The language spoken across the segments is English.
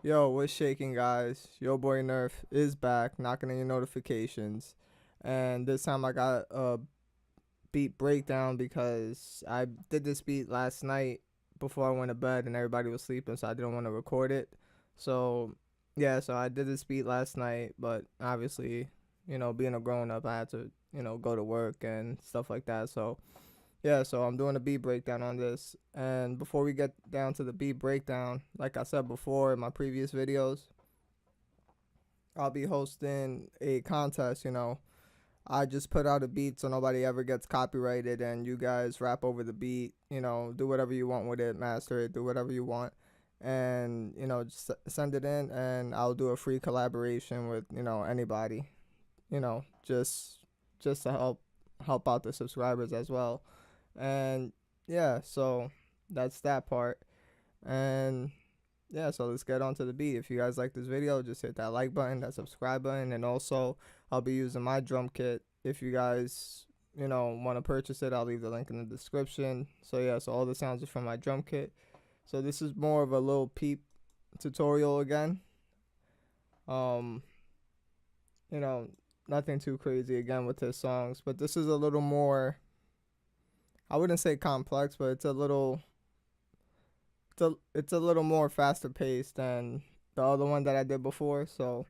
Yo, what's shaking, guys? Your boy Nerf is back, knocking on your notifications. And this time I got a beat breakdown because I did this beat last night before I went to bed and everybody was sleeping, so I didn't want to record it. So, yeah, so I did this beat last night, but obviously, being a grown up, I had to, go to work and stuff like that. So, yeah, so I'm doing a beat breakdown on this. And before we get down to the beat breakdown, like I said before in my previous videos, I'll be hosting a contest. I just put out a beat so nobody ever gets copyrighted and you guys rap over the beat, do whatever you want with it, master it, do whatever you want. And, just send it in and I'll do a free collaboration with, anybody, just to help out the subscribers as well. And yeah, so that's that part. And yeah, so let's get on to the beat. If you guys like this video, just hit that like button, that subscribe button, and also I'll be using my drum kit. If you guys, want to purchase it, I'll leave the link in the description. So yeah, so all the sounds are from my drum kit. So this is more of a Lil Peep tutorial again. Um, nothing too crazy again with his songs, but this is a little more, I wouldn't say complex, but it's a little more faster paced than the other one that I did before, so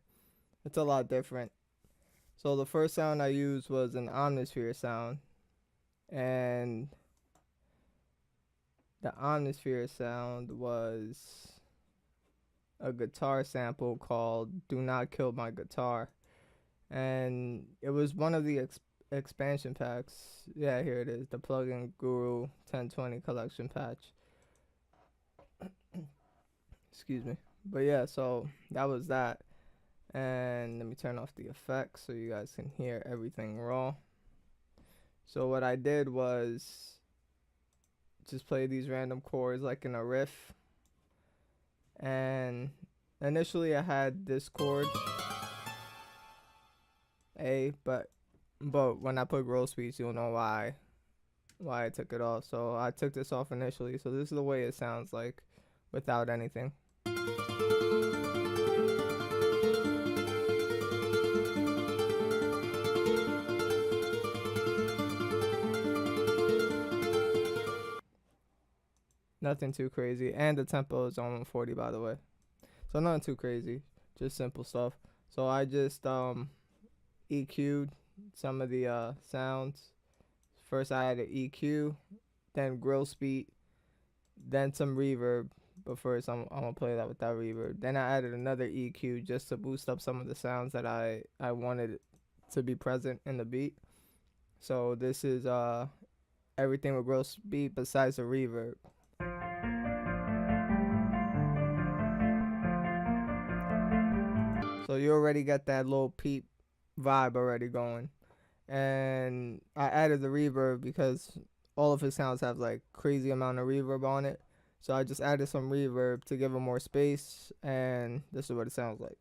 it's a lot different. So the first sound I used was an omnisphere sound, and the omnisphere sound was a guitar sample called "Do Not Kill My Guitar," and it was one of the expansion packs. Yeah, here it is, the Plugin Guru 1020 collection patch. Excuse me. But yeah, so that was that. And let me turn off the effects so you guys can hear everything raw. So what I did was just play these random chords like in a riff. And initially I had this chord A, but when I put growth speeds, you'll know why I took it off. So I took this off initially. So this is the way it sounds like without anything. Nothing too crazy, and the tempo is on 140, by the way, so nothing too crazy, just simple stuff. So I just EQ'd some of the sounds. First I had an EQ, then grill speed, then some reverb, but first I'm gonna play that without reverb. Then I added another EQ just to boost up some of the sounds that I wanted to be present in the beat. So this is everything with grill speed besides the reverb. So you already got that Lil Peep vibe already going. And I added the reverb because all of his sounds have like crazy amount of reverb on it. So I just added some reverb to give him more space, and this is what it sounds like.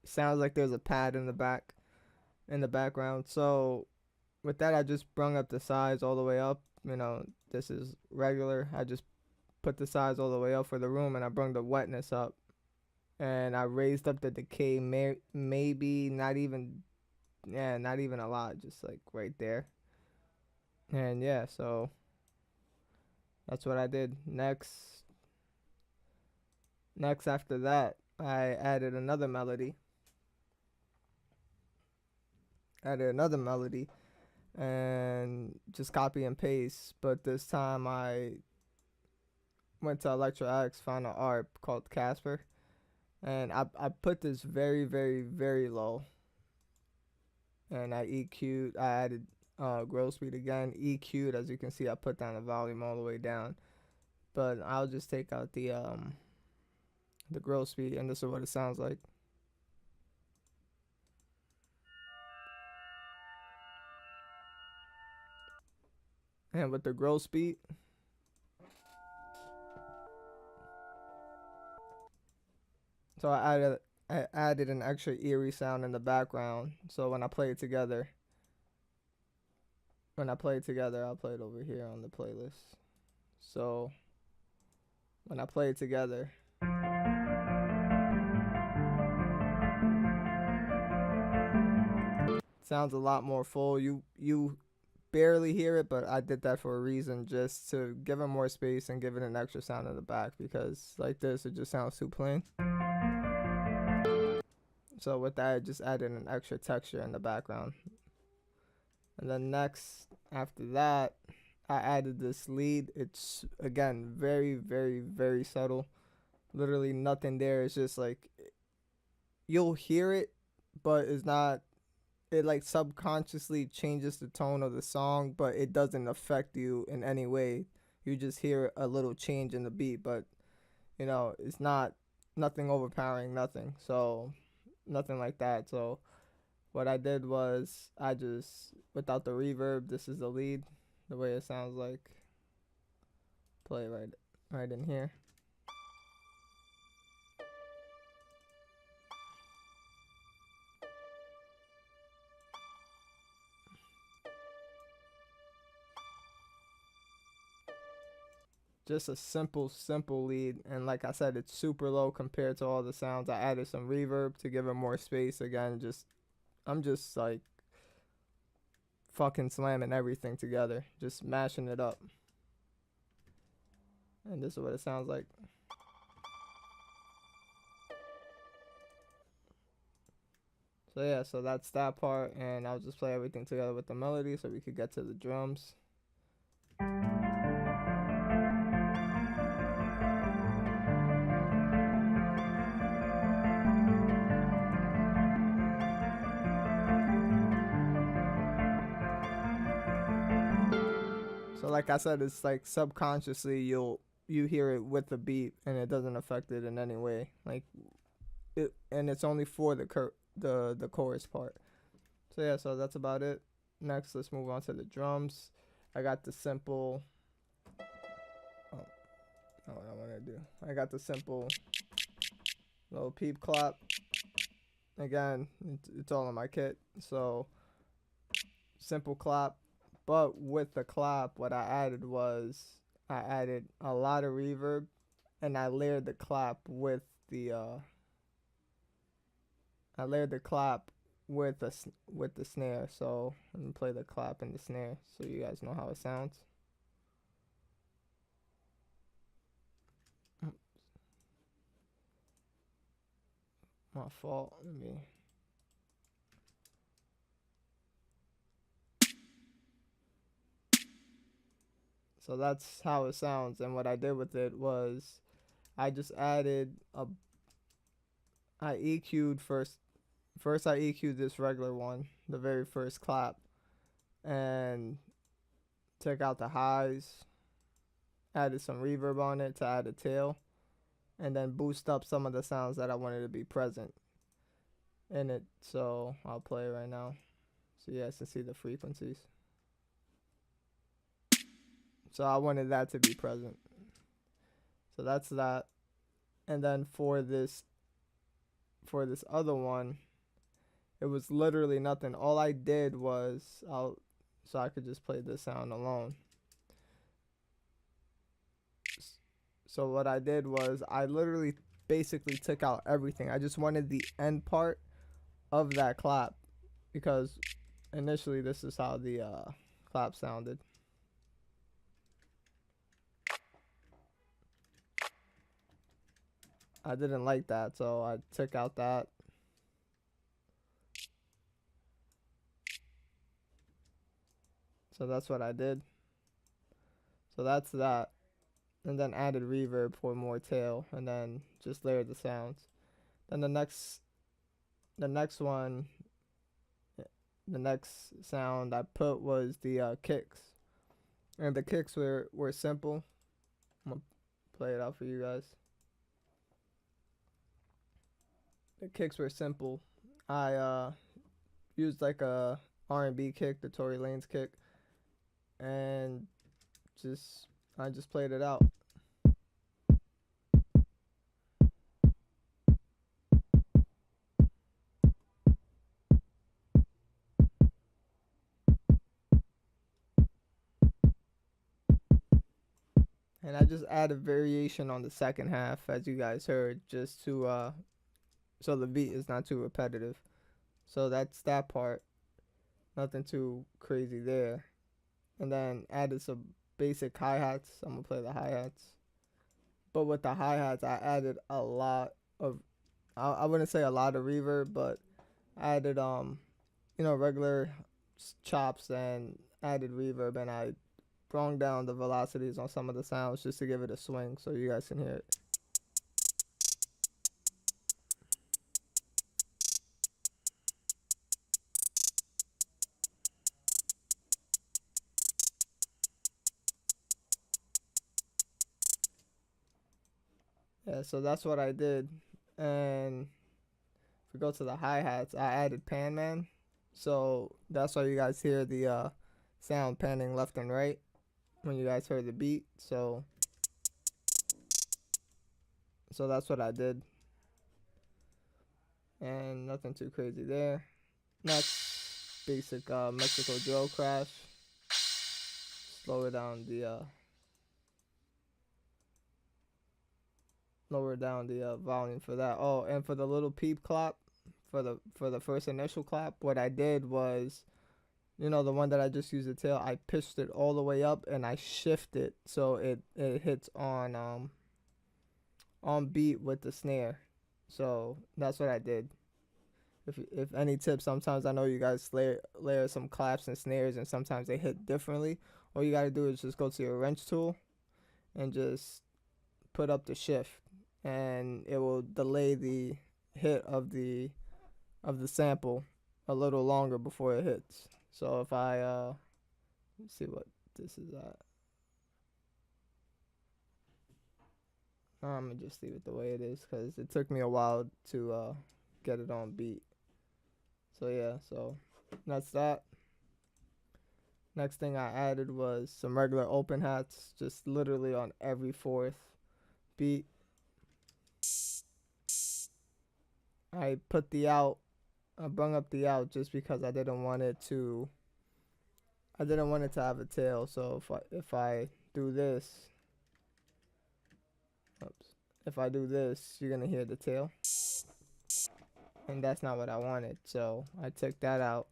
Sounds like there's a pad in the background. So with that, I just brung up the size all the way up. This is regular. I just put the size all the way up for the room, and I brung the wetness up, and I raised up the decay, maybe not even a lot, just like right there. And yeah, so that's what I did. Next after that, I added another melody. And just copy and paste, but this time I went to Electro X, found an ARP called Casper, and I put this very, very, very low, and I EQ'd. I added growth speed again, EQ'd. As you can see, I put down the volume all the way down, but I'll just take out the growth speed, and this is what it sounds like. And with the growth speed, so I added an extra eerie sound in the background, so when I play it together, when I play it together, I'll play it over here on the playlist. So when I play it together, it sounds a lot more full. You barely hear it, but I did that for a reason, just to give it more space and give it an extra sound in the back, because like this, it just sounds too plain. So with that, I just added an extra texture in the background. And then next, after that, I added this lead. It's, again, very, very, very subtle. Literally nothing there. It's just like, you'll hear it, but it's not, it like subconsciously changes the tone of the song, but it doesn't affect you in any way. You just hear a little change in the beat, but you know, it's not nothing overpowering, nothing. So nothing like that. So what I did was I just, without the reverb, this is the lead, the way it sounds like. Play right in here. Just a simple lead, and like I said, it's super low compared to all the sounds. I added some reverb to give it more space. Again, I'm just like fucking slamming everything together, just mashing it up. And this is what it sounds like. So yeah, so that's that part, and I'll just play everything together with the melody so we could get to the drums. So like I said, it's like subconsciously you hear it with the beat, and it doesn't affect it in any way. Like it, and it's only for the chorus part. So yeah, so that's about it. Next, let's move on to the drums. I got the simple. Oh, what I want to do. I got the simple Lil Peep clap. Again, it's all in my kit. So simple clap. But with the clap, what I added was I added a lot of reverb, and I layered the clap with the with the snare. So let me play the clap and the snare so you guys know how it sounds. My fault. Let me. So that's how it sounds, and what I did with it was I just added I EQ'd first. First I EQ'd this regular one, the very first clap, and took out the highs, added some reverb on it to add a tail, and then boost up some of the sounds that I wanted to be present in it. So I'll play it right now so you guys can see the frequencies. So I wanted that to be present. So that's that. And then for this other one, it was literally nothing. All I did was so I could just play this sound alone. So what I did was I literally basically took out everything. I just wanted the end part of that clap, because initially this is how the clap sounded. I didn't like that, so I took out that. So that's what I did. So that's that. And then added reverb for more tail, and then just layered the sounds. Then the next sound I put was the kicks. And the kicks were simple. I'm gonna play it out for you guys. The kicks were simple. I used like a R&B kick, the Tory Lanez kick, and I just played it out. And I just added variation on the second half, as you guys heard, just to so the beat is not too repetitive. So that's that part. Nothing too crazy there. And then added some basic hi-hats. I'm gonna play the hi-hats. But with the hi-hats, I added a lot of, I wouldn't say a lot of reverb, but I added regular chops and added reverb, and I brought down the velocities on some of the sounds just to give it a swing so you guys can hear it. Yeah, so that's what I did. And if we go to the hi-hats, I added pan man. So that's why you guys hear the sound panning left and right when you guys heard the beat. So that's what I did. And nothing too crazy there. Next, basic mexikodro crash. Lower down the volume for that. Oh, and for the Lil Peep clap, for the first initial clap, what I did was, the one that I just used the tail, I pitched it all the way up and I shifted so it hits on beat with the snare. So that's what I did. If any tips, sometimes I know you guys layer some claps and snares and sometimes they hit differently. All you gotta do is just go to your wrench tool and just put up the shift, and it will delay the hit of the sample a little longer before it hits. So if I let's see what this is at. I'm gonna just leave it the way it is because it took me a while to get it on beat. So yeah, so that's that. Next thing I added was some regular open hats, just literally on every fourth beat. I put the out, I brung up the out just because I didn't want it to have a tail. So if I do this, if I do this, you're gonna hear the tail, and that's not what I wanted. So I took that out,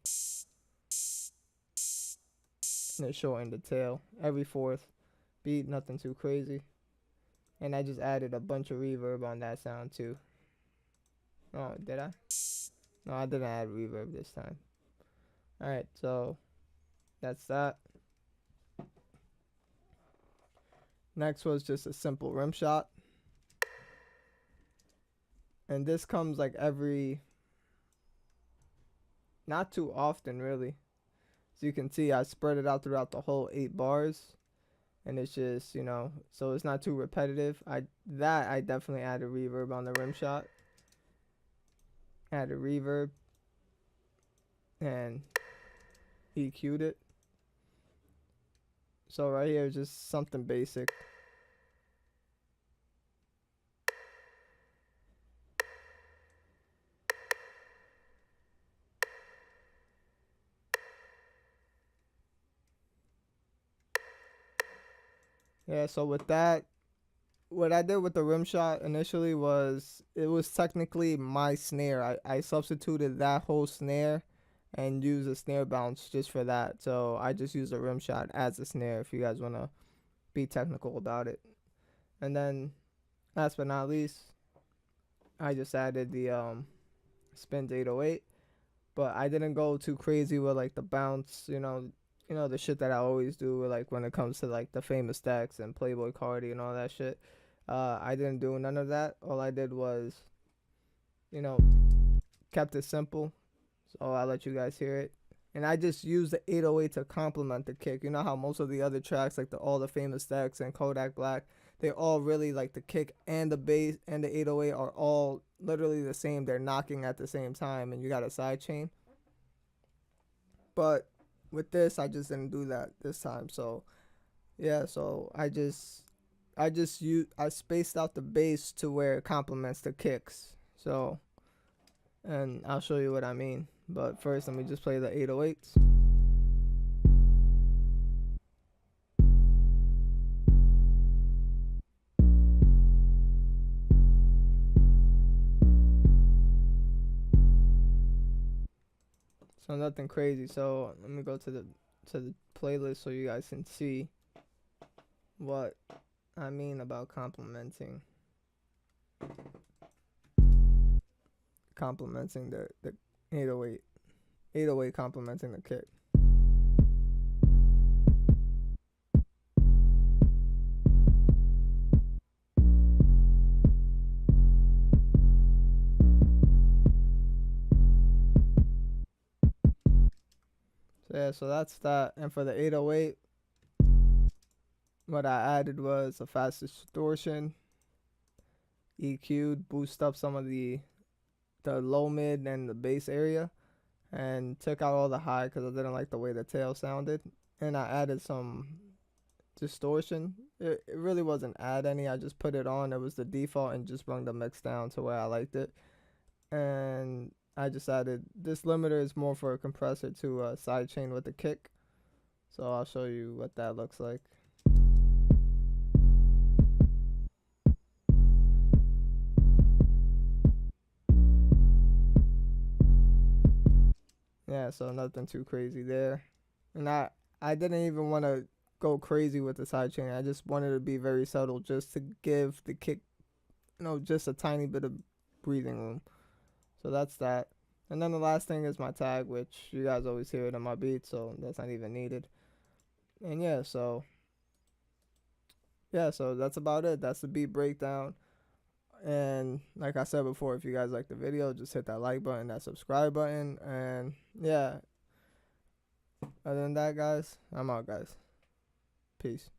and it shortened the tail every fourth beat, nothing too crazy. And I just added a bunch of reverb on that sound too. Oh, did I? No, I didn't add reverb this time. Alright, so that's that. Next was just a simple rim shot. And this comes like not too often really. As you can see, I spread it out throughout the whole 8 bars. And it's just, so it's not too repetitive. I definitely added reverb on the rim shot. Added reverb. And EQ'd it. So right here is just something basic. Yeah, so with that, what I did with the rim shot initially was, it was technically my snare. I substituted that whole snare and used a snare bounce just for that. So I just used a rim shot as a snare if you guys want to be technical about it. And then, last but not least, I just added the spins 808. But I didn't go too crazy with like the bounce, the shit that I always do, like when it comes to like the famous stacks and Playboy Cardi and all that shit. I didn't do none of that. All I did was, kept it simple. So I'll let you guys hear it. And I just used the 808 to complement the kick. You know how most of the other tracks, like all the famous stacks and Kodak Black, they all really, like, the kick and the bass and the 808 are all literally the same. They're knocking at the same time, and you got a side chain. But with this, I just didn't do that this time. So yeah, so I spaced out the bass to where it complements the kicks. So, and I'll show you what I mean. But first, let me just play the 808s. So nothing crazy. So let me go to the playlist so you guys can see what I mean about complementing the 808 complementing the kick. So yeah, so that's that. And for the 808, what I added was a fast distortion, EQ'd, boost up some of the low mid and the bass area, and took out all the high because I didn't like the way the tail sounded. And I added some distortion. It really wasn't add any. I just put it on. It was the default and just brought the mix down to where I liked it. And I just added this limiter is more for a compressor to sidechain with the kick. So I'll show you what that looks like. Yeah, so nothing too crazy there. And I didn't even want to go crazy with the sidechain. I just wanted to be very subtle just to give the kick, just a tiny bit of breathing room. So that's that. And then the last thing is my tag, which you guys always hear it in my beats, so that's not even needed. And yeah, so that's about it. That's the beat breakdown. And like I said before, if you guys like the video, just hit that like button, that subscribe button, and yeah. Other than that, guys, I'm out, guys. Peace.